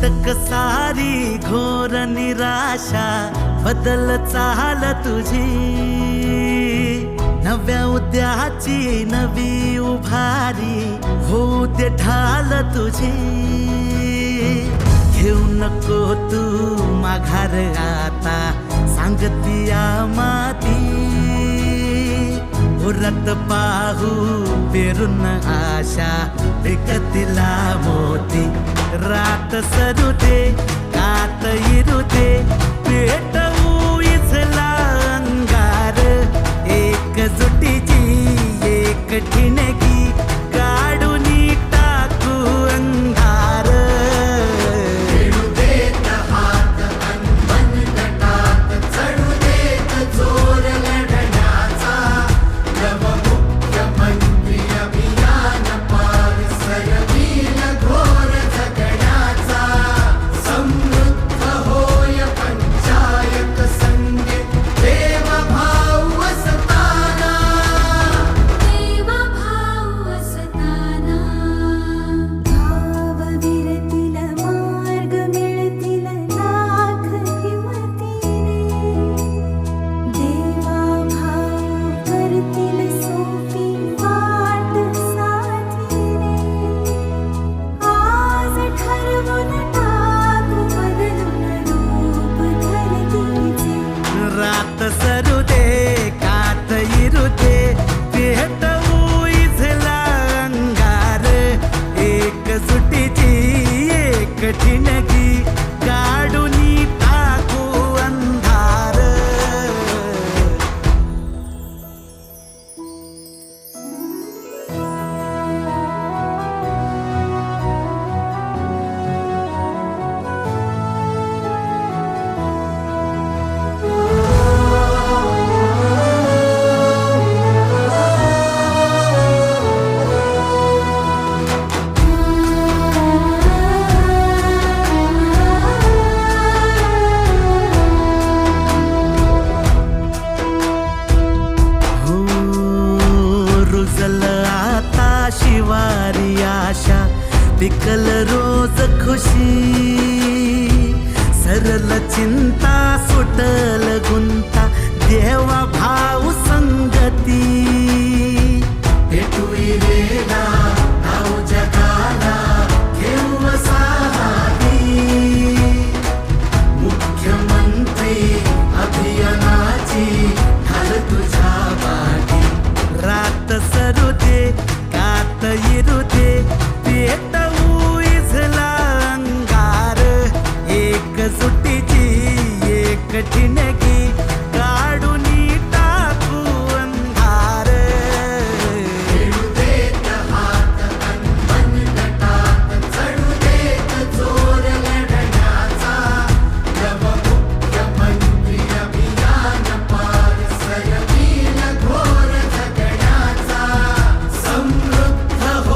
अटक सारी घोर निराशा बदल चाल तुझी, नव्या उद्याची नवी उभारी होऊ दे ढाल तुझी। घेऊ नको तू माघार आता सांगतिया माती, उरत पाहू पेरून आशा विकतिला मोती। रात सरू दे कात इरू दे पेटवू इथला अंगार, एकजुटीची एक ठिणगी काढून टाकू अंधार। खेळू देत हात अनमन तटात, चढू देत जोर लढण्याचा, नवमुख्यमंत्री अभियान पार सरवील घोर जगण्याचा। समृद्ध होय पंचायत संगीत देवभाव असताना, देवभाव असताना। भावविरतील मार्ग मिळतील लाख हिमतीने, देवाभाव करतील सोपी वाट साथीने। आज ठरवून टाकू बदलून रूप धरतीचे, रात सरू दे कात इरू दे पेटवू इथला अंगार, एकजुटीची एक ठिणगी काढून टाकू अंधार। हो रुजल आता शिवारी आशा, पिकल रोज खुशी। सरल चिंता सुटल गुंता देवा भाऊ संगती।